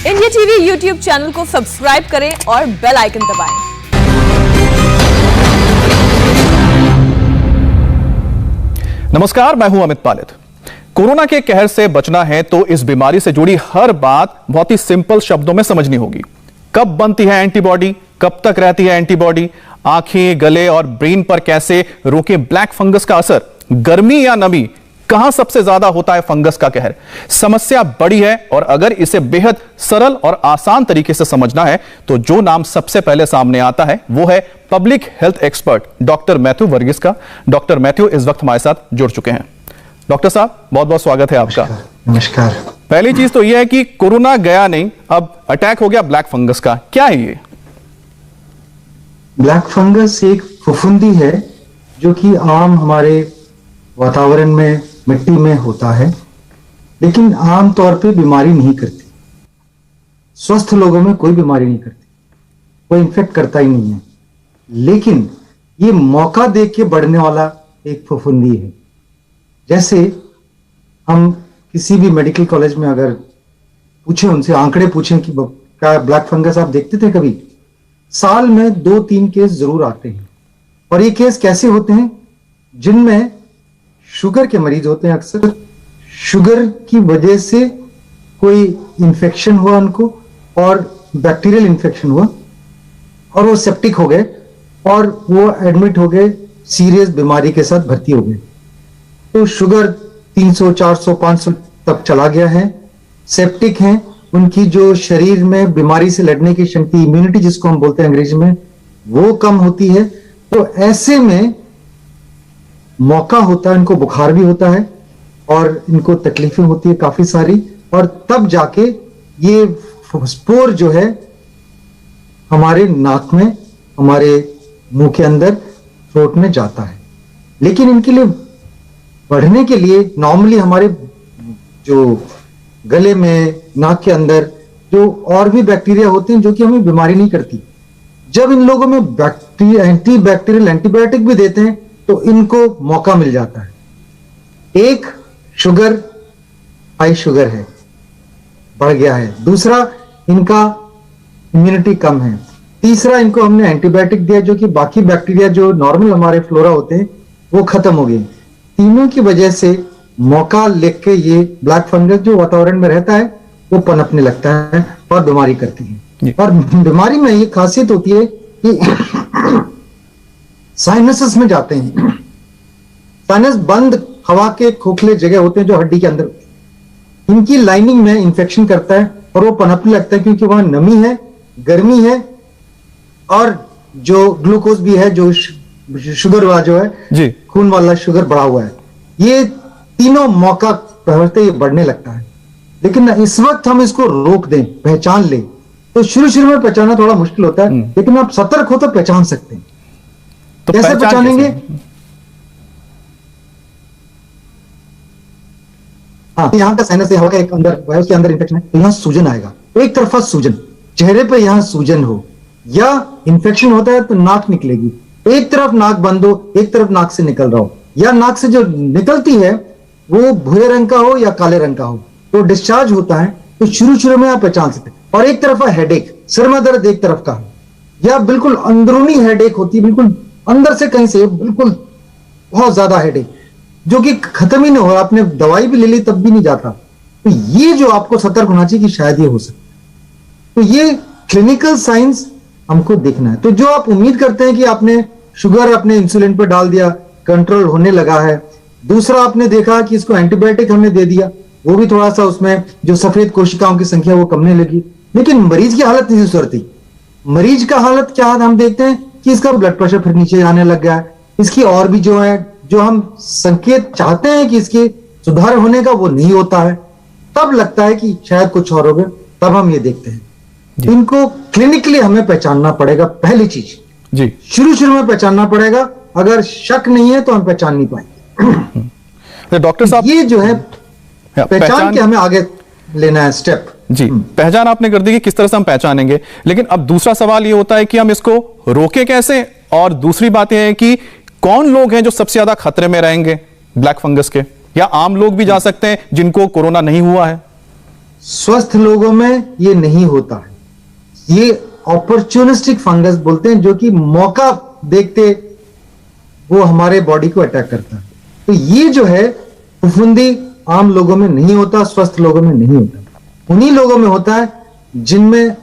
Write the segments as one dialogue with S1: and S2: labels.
S1: India TV YouTube channel को subscribe करें और बेल आइकन दबाएं।
S2: नमस्कार, मैं हूं अमित पालित। कोरोना के कहर से बचना है तो इस बीमारी से जुड़ी हर बात बहुत ही सिंपल शब्दों में समझनी होगी। कब बनती है एंटीबॉडी, कब तक रहती है एंटीबॉडी, आंखें, गले और ब्रेन पर कैसे रोकें ब्लैक फंगस का असर, गर्मी या नमी, कहां सबसे ज्यादा होता है फंगस का कहर। समस्या बड़ी है और अगर इसे बेहद सरल और आसान तरीके से समझना है तो जो नाम सबसे पहले सामने आता है वो है public health expert doctor Mathew Varghese का। डॉक्टर मैथ्यू इस वक्त हमारे साथ जुड़ चुके हैं। डॉक्टर साहब, बहुत बहुत स्वागत है आपका।
S3: नमस्कार।
S2: पहली चीज तो यह है कि कोरोना गया नहीं, अब अटैक हो गया ब्लैक फंगस का। क्या है ये?
S3: ब्लैक फंगस एक फफूंदी है जो कि आम हमारे वातावरण में, मिट्टी में होता है, लेकिन आम तौर पे बीमारी नहीं करती। स्वस्थ लोगों में कोई बीमारी नहीं करती, कोई इन्फेक्ट करता ही नहीं है, लेकिन ये मौका देख के बढ़ने वाला एक फफूंदी है। जैसे हम किसी भी मेडिकल कॉलेज में अगर पूछें, उनसे आंकड़े पूछें कि क्या ब्लैक फंगस आप देखते थे कभी, साल में 2-3 केस जरूर आते हैं। और ये केस कैसे होते हैं? जिनमें शुगर के मरीज होते हैं। अक्सर शुगर की वजह से कोई इंफेक्शन हुआ उनको, और बैक्टीरियल इंफेक्शन हुआ, और वो सेप्टिक हो गए और वो एडमिट हो गए, सीरियस बीमारी के साथ भर्ती हो गए। तो शुगर 300, 400, 500 तक चला गया है, सेप्टिक हैं, उनकी जो शरीर में बीमारी से लड़ने की शक्ति, इम्यूनिटी जिसको हम बोलते हैं अंग्रेजी में, वो कम होती है। तो ऐसे में मौका होता है, इनको बुखार भी होता है और इनको तकलीफें होती है काफी सारी, और तब जाके ये स्पोर जो है हमारे नाक में, हमारे मुंह के अंदर, थ्रोट में जाता है। लेकिन इनके लिए बढ़ने के लिए नॉर्मली हमारे जो गले में, नाक के अंदर जो और भी बैक्टीरिया होते हैं जो कि हमें बीमारी नहीं करती, जब इन लोगों में एंटी बैक्टीरियल एंटीबायोटिक भी देते हैं तो इनको मौका मिल जाता है। एक शुगर, हाई शुगर है, बढ़ गया है। दूसरा, इनका इम्यूनिटी कम है। तीसरा, इनको हमने एंटीबायोटिक दिया जो कि बाकी बैक्टीरिया जो नॉर्मल हमारे फ्लोरा होते हैं वो खत्म हो गए। तीनों की वजह से मौका लेके ये ब्लैक फंगस जो वातावरण में रहता है वो पनपने लगता है और बीमारी करती है। और बीमारी में ये खासियत होती है कि साइनसेस में जाते हैं। साइनस बंद हवा के खोखले जगह होते हैं जो हड्डी के अंदर, इनकी लाइनिंग में इंफेक्शन करता है और वो पनपने लगता है क्योंकि वहां नमी है, गर्मी है, और जो ग्लूकोज भी है, जो शुगर वाला जो है जी, खून वाला शुगर बढ़ा हुआ है। ये तीनों मौका पहलते ही बढ़ने लगता है। लेकिन इस वक्त हम इसको रोक दें, पहचान लें, तो शुरू में पहचानना थोड़ा मुश्किल होता है, लेकिन आप सतर्क हो तो पहचान सकते हैं। तो कैसे पहचानेंगे? हाँ, यहाँ का साइनस है, हवा का एक अंदर है, उसके अंदर इंफेक्शन है, तो यहाँ सूजन आएगा। एक तरफा सूजन, चेहरे पे यहाँ सूजन हो, या इंफेक्शन होता है तो नाक निकलेगी। एक तरफ नाक बंद हो, एक तरफ नाक से निकल रहा हो, या नाक से जो निकलती है वो भूरे रंग का हो या काले रंग का हो, तो डिस्चार्ज होता है। तो शुरू में आप पहचान सकते हैं। और एक तरफा हेडेक, सिर में दर्द एक तरफ का, या बिल्कुल अंदरूनी हेडेक होती है, बिल्कुल अंदर से कहीं से, बिल्कुल बहुत ज्यादा हेडेक जो कि खत्म ही नहीं हो, आपने दवाई भी ले ली तब भी नहीं जाता, तो ये जो आपको सतर्क होना चाहिए कि शायद ये हो सकता। तो ये क्लिनिकल साइंस हमको देखना है। तो जो आप उम्मीद करते हैं कि आपने शुगर अपने इंसुलिन पर डाल दिया, कंट्रोल होने लगा है। दूसरा, आपने देखा कि इसको एंटीबायोटिक हमने दे दिया, वो भी थोड़ा सा उसमें जो सफेद कोशिकाओं की संख्या वो कमने लगी, लेकिन मरीज की हालत नहीं सुधरती। मरीज का हालत क्या है, हम देखते हैं कि इसका ब्लड प्रेशर फिर नीचे आने लग गया है, इसकी और भी जो है, जो हम संकेत चाहते हैं कि इसके सुधार होने का, वो नहीं होता है। तब लगता है कि शायद कुछ और हो गया, तब हम ये देखते हैं। इनको क्लिनिकली हमें पहचानना पड़ेगा। पहली चीज जी, शुरू में पहचानना पड़ेगा। अगर शक नहीं है तो हम पहचान नहीं पाएंगे।
S2: डॉक्टर साहब,
S3: ये जो है पहचान के हमें आगे लेना है स्टेप।
S2: जी, पहचान आपने कर दी कि किस तरह से हम पहचानेंगे, लेकिन अब दूसरा सवाल ये होता है कि हम इसको रोके कैसे, और दूसरी बात यह है कि कौन लोग हैं जो सबसे ज्यादा खतरे में रहेंगे ब्लैक फंगस के, या आम लोग भी जा सकते हैं जिनको कोरोना नहीं हुआ है?
S3: स्वस्थ लोगों में ये नहीं होता है। ये अपॉर्चुनिस्टिक फंगस बोलते हैं, जो कि मौका देखते वो हमारे बॉडी को अटैक करता है। तो ये जो है फफूंदी आम लोगों में नहीं होता, स्वस्थ लोगों में नहीं होता। उन्हीं लोगों में होता है जिनमें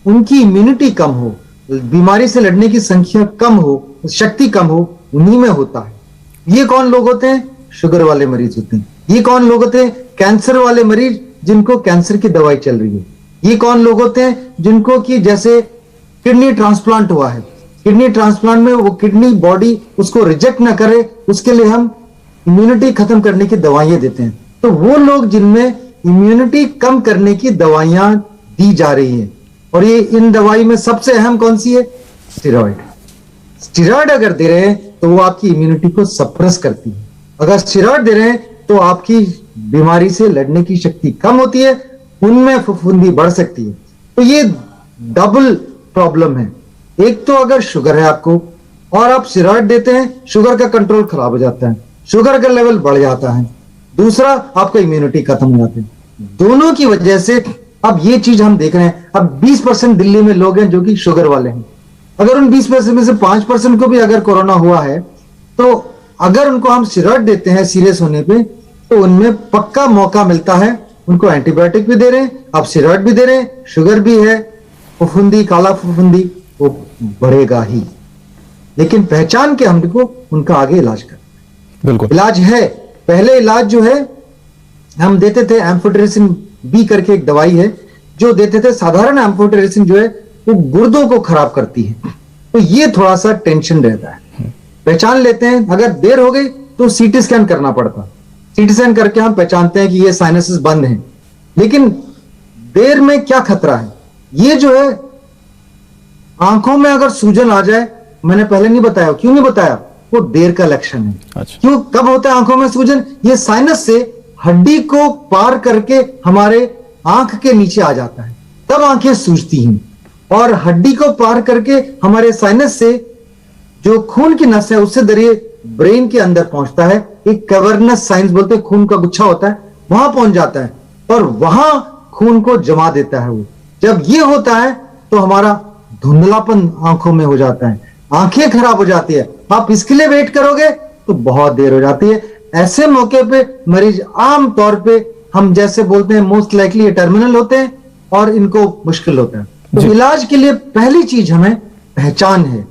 S3: उनकी इम्यूनिटी कम हो, बीमारी से लड़ने की संख्या कम हो, शक्ति कम हो, उन्हीं में होता है। ये कौन लोग होते हैं? शुगर वाले मरीज होते हैं। ये कौन लोग होते हैं? कैंसर वाले मरीज जिनको कैंसर की दवाई चल रही है। ये कौन लोग होते हैं? जिनको कि जैसे किडनी ट्रांसप्लांट हुआ है, किडनी ट्रांसप्लांट में वो किडनी बॉडी उसको रिजेक्ट ना करे, उसके लिए हम इम्यूनिटी खत्म करने की दवाइयां देते हैं। तो वो लोग जिनमें इम्यूनिटी कम करने की दवाइयां दी जा रही है, और ये इन दवाई में सबसे अहम कौन सी है? स्टेरॉइड। स्टेरॉइड अगर दे रहे हैं तो वो आपकी इम्यूनिटी को सप्रेस करती है। अगर स्टेरॉइड दे रहे हैं तो आपकी बीमारी से लड़ने की शक्ति कम होती है, उनमें फफूंदी बढ़ सकती है। तो ये डबल प्रॉब्लम है। एक तो अगर शुगर है आपको और आप स्टेरॉइड देते हैं, शुगर का कंट्रोल खराब हो जाता है, शुगर का लेवल बढ़ जाता है। दूसरा, आपका इम्यूनिटी खत्म हो जाती है। दोनों की वजह से अब ये चीज हम देख रहे हैं। अब 20% दिल्ली में लोग हैं जो कि शुगर वाले हैं। अगर उन 20% में से 5% को भी अगर कोरोना हुआ है, तो अगर उनको हम स्टेरॉइड देते हैं सीरियस होने पे, तो उनमें पक्का मौका मिलता है। उनको एंटीबायोटिक भी दे रहे हैं, आप स्टेरॉइड भी दे रहे हैं, शुगर भी है, फफूंदी, काला फफूंदी वो बढ़ेगा ही। लेकिन पहचान के हमको उनका आगे इलाज कर,
S2: बिल्कुल
S3: इलाज है। पहले इलाज जो है हम देते थे, एम्फोटेरेसिन बी करके एक दवाई है जो देते थे। साधारण एम्फोटेरेसिन जो है वो गुर्दों को खराब करती है, तो ये थोड़ा सा टेंशन रहता है। पहचान लेते हैं, अगर देर हो गई तो सीटी स्कैन करना पड़ता। सीटी स्कैन करके हम पहचानते हैं कि ये साइनसेस बंद हैं। लेकिन देर में क्या खतरा है? ये जो है आंखों में अगर सूजन आ जाए, मैंने पहले नहीं बताया, क्यों नहीं बताया? वो देर का लक्षण है।
S2: अच्छा।
S3: क्यों, कब होता है आंखों में सूजन? ये साइनस से हड्डी को पार करके हमारे आंख के नीचे आ जाता है, तब आंखें सूजती हैं। और हड्डी को पार करके हमारे साइनस से जो खून की नस है उससे जरिए ब्रेन के अंदर पहुंचता है। एक कैवर्नस साइंस बोलते हैं, खून का गुच्छा होता है, वहां पहुंच जाता है और वहां खून को जमा देता है। वो जब ये होता है तो हमारा धुंधलापन आंखों में हो जाता है, आंखें खराब हो जाती है। आप इसके लिए वेट करोगे तो बहुत देर हो जाती है। ऐसे मौके पे मरीज आम तौर पे हम जैसे बोलते हैं मोस्ट लाइकली टर्मिनल होते हैं और इनको मुश्किल होता है। तो इलाज के लिए पहली चीज हमें पहचान है।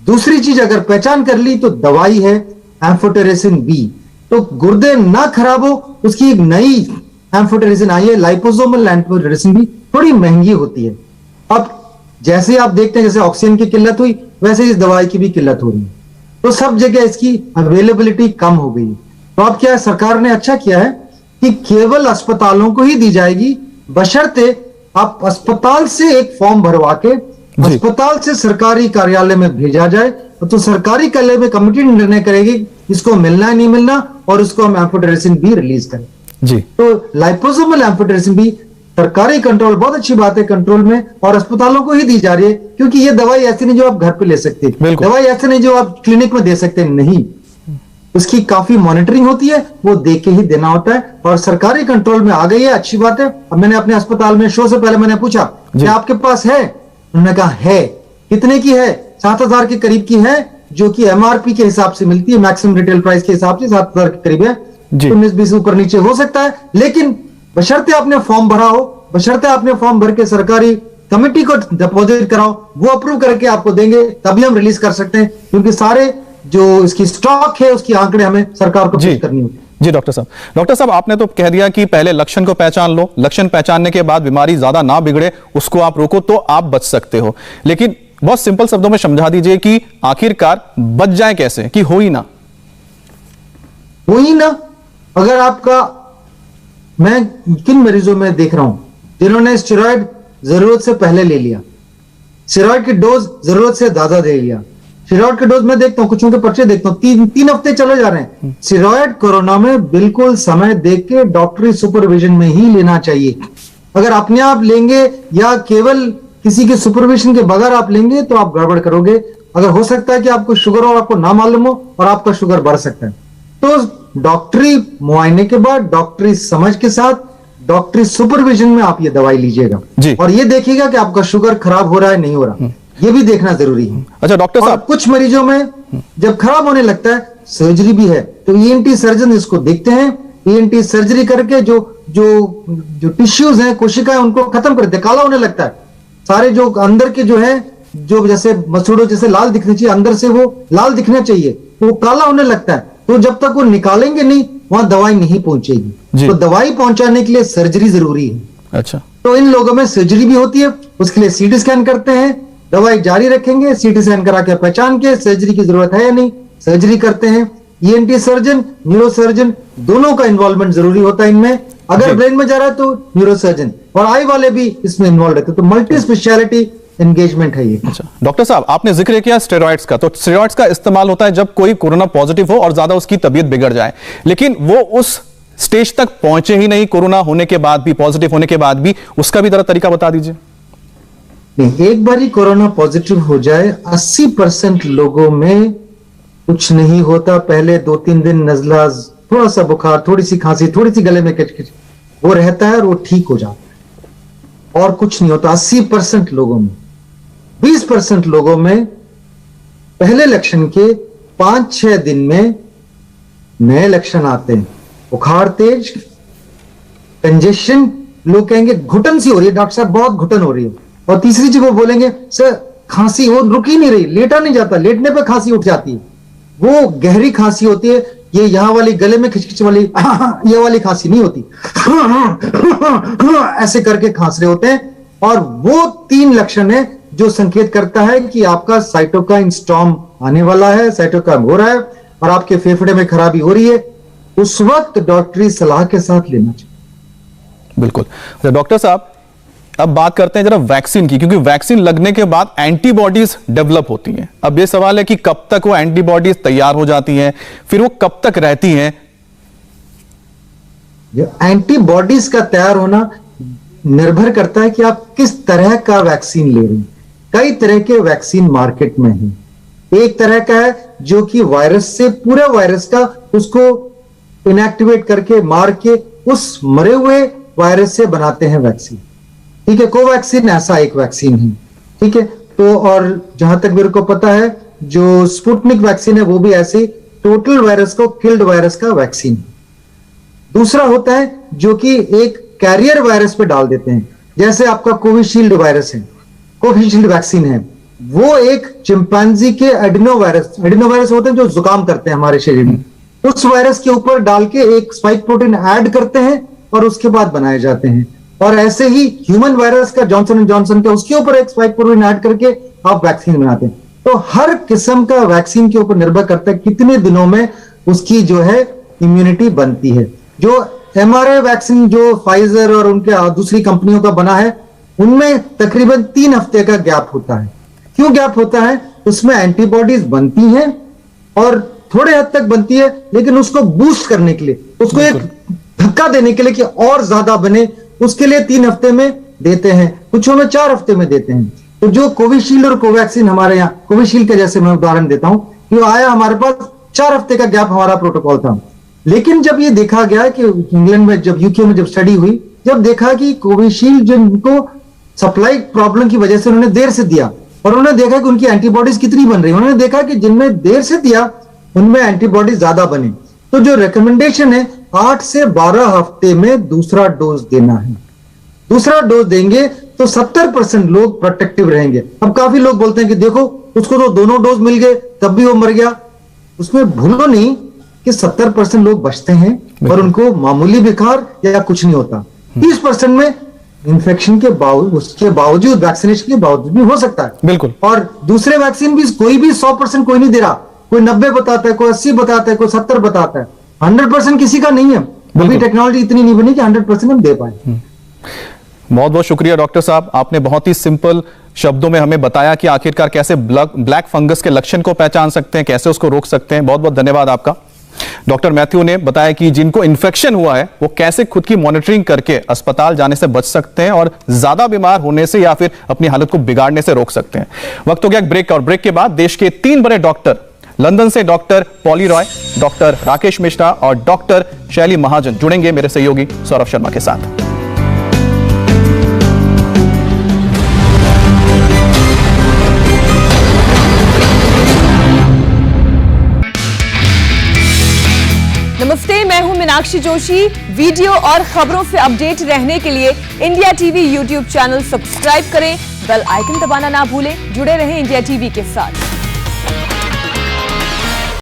S3: दूसरी चीज, अगर पहचान कर ली तो दवाई है एम्फोटेरेसिन बी। तो गुर्दे ना खराब हो, उसकी एक नई एम्फोटेरेसिन आई है, लाइपोसोमल एम्फोटेरेसिन बी, थोड़ी महंगी होती है। अब जैसे आप देखते हैं जैसे ऑक्सीजन की किल्लत हुई, वैसे इस दवाई की भी किल्लत हो रही है। तो सब जगह इसकी अवेलेबिलिटी कम हो गई। तो अब क्या है, सरकार ने अच्छा किया है कि केवल अस्पतालों को ही दी जाएगी, बशर्ते आप अस्पताल से एक फॉर्म भरवा के अस्पताल से सरकारी कार्यालय में भेजा जाए। तो सरकारी कार्यालय में कमेटी निर्णय करेगी इसको मिलना है नहीं मिलना, और उसको हम एम्फोटेरेसिन बी रिलीज करें।
S2: जी।
S3: तो लाइपोसोमल एम्फोटेरेसिन बी सरकारी कंट्रोल, बहुत अच्छी बात है कंट्रोल में, और अस्पतालों को ही दी जा रही है। क्योंकि ये दवाई ऐसी नहीं जो आप घर पे ले सकते, दवाई ऐसी नहीं जो आप क्लिनिक में दे सकते, नहीं, उसकी काफी मॉनिटरिंग होती है, वो देख के ही देना होता है। और सरकारी कंट्रोल में आ गई है, अच्छी बात है। अब मैंने अपने अस्पताल में शो से पहले मैंने पूछा कि आपके पास है? उन्होंने कहा है। कितने की है? 7,000 के करीब की है, जो कि एमआरपी के हिसाब से मिलती है, मैक्सिमम रिटेल प्राइस के हिसाब से 7,000 के करीब है। 19-20 ऊपर नीचे हो सकता है, लेकिन बशर्ते आपने फॉर्म भरा हो, बशर्ते आपने फॉर्म भर के सरकारी कमेटी को डिपॉजिट कराओ, वो अप्रूव करके आपको देंगे, तभी हम रिलीज कर सकते हैं। क्योंकि सारे जो इसकी स्टॉक है उसकी आंकड़े हमें सरकार को पेश करनी होगी।
S2: जी डॉक्टर साहब आपने तो कह दिया कि पहले लक्षण को पहचान लो, लक्षण पहचानने के बाद बीमारी ज्यादा ना बिगड़े उसको आप रोको तो आप बच सकते हो। लेकिन बहुत सिंपल शब्दों में समझा दीजिए कि आखिरकार बच जाए कैसे, कि हो ही ना।
S3: अगर आपका, मैं किन मरीजों में देख रहा हूं जिन्होंने स्टेरॉइड जरूरत से पहले ले लिया, स्टेरॉइड की डोज जरूरत से ज्यादा दे लिया। स्टेरॉइड के डोज में देखता हूं, कुछों के पर्चे देखता हूं, तीन हफ्ते चले जा रहे हैं। स्टेरॉइड कोरोना में बिल्कुल समय देख के डॉक्टरी सुपरविजन में ही लेना चाहिए। अगर अपने आप लेंगे या केवल किसी के सुपरविजन के बगैर आप लेंगे तो आप गड़बड़ करोगे। अगर हो सकता है कि आपको शुगर और आपको ना मालूम हो और आपका शुगर बढ़ सकता है, तो डॉक्टरी मुआयने के बाद, डॉक्टरी समझ के साथ डॉक्टरी सुपरविजन में आप ये दवाई लीजिएगा
S2: जी।
S3: और ये देखिएगा कि आपका शुगर खराब हो रहा है नहीं हो रहा, ये भी देखना जरूरी है।
S2: अच्छा डॉक्टर
S3: और
S2: साहब,
S3: कुछ मरीजों में जब खराब होने लगता है सर्जरी भी है, तो ईएनटी सर्जन इसको देखते हैं, ईएनटी सर्जरी करके जो जो जो टिश्यूज हैं, कोशिकाएं, उनको खत्म कर देते, काला होने लगता है। सारे जो अंदर के जो है, जो जैसे मसूड़ों जैसे लाल दिखने चाहिए, अंदर से वो लाल दिखना चाहिए, वो काला होने लगता है। तो जब तक वो निकालेंगे नहीं वहां दवाई नहीं पहुंचेगी। तो दवाई पहुंचाने के लिए सर्जरी जरूरी है।
S2: अच्छा,
S3: तो इन लोगों में सर्जरी भी होती है, उसके लिए सीटी स्कैन करते हैं, दवाई जारी रखेंगे, सीटी स्कैन करा के पहचान के सर्जरी की जरूरत है या नहीं, सर्जरी करते हैं। ईएनटी सर्जन, न्यूरो सर्जन, दोनों का इन्वॉल्वमेंट जरूरी होता है इनमें। अगर ब्रेन में जा रहा है तो न्यूरो सर्जन, और आई वाले भी इसमें इन्वॉल्व रहते हैं। तो मल्टी स्पेशलिटी एंगेजमेंट है ये।
S2: अच्छा डॉक्टर साहब, आपने जिक्र किया स्टेरॉइड्स का, तो स्टेरॉइड्स का इस्तेमाल होता है जब कोई कोरोना पॉजिटिव हो और ज्यादा उसकी तबीयत बिगड़ जाए, लेकिन वो उस स्टेज तक पहुंचे ही नहीं कोरोना होने के बाद भी, पॉजिटिव होने के बाद भी, उसका भी जरा तरीका बता दीजिए।
S3: नहीं, एक बार ही कोरोना पॉजिटिव हो जाए 80% लोगों में कुछ नहीं होता। पहले 2-3 दिन नजला, थोड़ा सा बुखार, थोड़ी सी खांसी, थोड़ी सी गले में किचकिच, वो रहता है और वो ठीक हो जाता है और कुछ नहीं होता 80% लोगों में। 20% लोगों में पहले लक्षण के 5-6 दिन में नए लक्षण आते हैं। बुखार तेज, कंजेशन, लोग कहेंगे घुटन सी हो रही है डॉक्टर साहब, बहुत घुटन हो रही है। और तीसरी चीज वो बोलेंगे सर खांसी वो रुक ही नहीं रही, लेटा नहीं जाता, लेटने पे खांसी उठ जाती है। वो गहरी खांसी होती है, ये यहां वाली गले में खिचखिच वाली ये वाली खांसी नहीं होती, ऐसे करके खांस रहे होते हैं। और वो 3 लक्षण है जो संकेत करता है कि आपका साइटोकाइन स्टॉर्म आने वाला है, साइटोकाइन हो रहा है और आपके फेफड़े में खराबी हो रही है। उस वक्त डॉक्टरी सलाह के साथ लेना चाहिए।
S2: बिल्कुल। तो डॉक्टर साहब, अब बात करते हैं जरा वैक्सीन की, क्योंकि वैक्सीन लगने के बाद एंटीबॉडीज डेवलप होती हैं। अब ये सवाल है कि कब तक वो एंटीबॉडीज तैयार हो जाती हैं, फिर वो कब तक रहती हैं?
S3: एंटीबॉडीज का तैयार होना निर्भर करता है कि आप किस तरह का वैक्सीन ले रहे हैं। कई तरह के वैक्सीन मार्केट में हैं। एक तरह का है जो कि वायरस से, पूरा वायरस का उसको इनएक्टिवेट करके, मार के, उस मरे हुए वायरस से बनाते हैं वैक्सीन। ठीक है, कोवैक्सीन ऐसा एक वैक्सीन है। ठीक है, तो और जहां तक मेरे को पता है जो स्पुतनिक वैक्सीन है वो भी ऐसे टोटल वायरस को, किल्ड वायरस का वैक्सीन है। दूसरा होता है जो कि एक कैरियर वायरस पे डाल देते हैं, जैसे आपका कोविशील्ड वायरस है, कोविशील्ड वैक्सीन है, वो एक चिंपैंजी के एडिनो वायरस होते हैं जो जुकाम करते हैं हमारे शरीर में, उस वायरस के ऊपर डाल के एक स्पाइक प्रोटीन ऐड करते हैं और उसके बाद बनाए जाते हैं। और ऐसे ही ह्यूमन वायरस का, जॉनसन एंड जॉनसन का, उसके ऊपर एक स्पाइक प्रोटीन ऐड करके आप वैक्सीन बनाते हैं। तो हर किस्म का वैक्सीन के ऊपर निर्भर करता है कितने दिनों में उसकी जो है इम्यूनिटी बनती है। जो mRNA वैक्सीन जो फाइजर और उनके दूसरी कंपनियों का बना है, उनमें तकरीबन 3 हफ्ते का गैप होता है। क्यों गैप होता है? उसमें एंटीबॉडीज बनती हैं और थोड़े हद तक बनती है, लेकिन उसको बूस्ट करने के लिए, उसको एक धक्का देने के लिए कि और ज्यादा बने, उसके लिए 3 हफ्ते में देते हैं, कुछों में 4 हफ्ते में देते हैं। तो जो कोविशील्ड और कोवैक्सीन हमारे यहाँ, कोविशील्ड का जैसे मैं उदाहरण देता हूं कि वो आया, हमारे पास 4 हफ्ते का गैप हमारा प्रोटोकॉल था। लेकिन जब ये देखा गया कि इंग्लैंड में, जब यूके में जब स्टडी हुई, जब देखा कि कोविशील्ड जिनको सप्लाई प्रॉब्लम की वजह से उन्होंने देर से दिया और उन्होंने देखा कि उनकी एंटीबॉडीज कितनी बन रही है, उन्होंने देखा कि जिनमें देर से दिया उनमें एंटीबॉडीज ज्यादा बने। तो जो रिकमेंडेशन है 8 से 12 हफ्ते में दूसरा डोज देना है। दूसरा डोज देंगे तो 70% लोग प्रोटेक्टिव रहेंगे। अब काफी लोग बोलते हैं कि देखो उसको तो दोनों डोज मिल गए तब भी वो मर गया। उसमें भूलो नहीं कि 70% लोग बचते हैं और उनको मामूली बुखार या कुछ नहीं होता। 30% में इन्फेक्शन के बावजूद, उसके बावजूद, वैक्सीनेशन के बावजूद भी हो सकता है।
S2: बिल्कुल।
S3: और दूसरे वैक्सीन भी कोई भी 100% कोई नहीं दे रहा, कोई 90 बताता है, कोई 80 बताता है, कोई 70 बताता है। 100% किसी का नहीं है। अभी टेक्नोलॉजी इतनी नहीं बनी कि 100% हम दे पाए।
S2: बहुत बहुत शुक्रिया डॉक्टर साहब, आपने बहुत ही सिंपल शब्दों में हमें बताया कि आखिरकार कैसे ब्लैक फंगस के लक्षण को पहचान सकते हैं, कैसे उसको रोक सकते हैं। बहुत बहुत धन्यवाद आपका। डॉक्टर मैथ्यू ने बताया कि जिनको इन्फेक्शन हुआ है वो कैसे खुद की मॉनिटरिंग करके अस्पताल जाने से बच सकते हैं और ज्यादा बीमार होने से या फिर अपनी हालत को बिगाड़ने से रोक सकते हैं। वक्त हो गया ब्रेक का, और ब्रेक के बाद देश के 3 बड़े डॉक्टर, लंदन से doctor poly Roy, doctor Rakesh Mishra और डॉक्टर शैली महाजन जुड़ेंगे मेरे सहयोगी सौरभ शर्मा के साथ।
S1: मीनाक्षी जोशी। वीडियो और खबरों से अपडेट रहने के लिए India TV YouTube channel subscribe करें, बेल आइकन दबाना ना भूलें। जुड़े रहें इंडिया टीवी के साथ।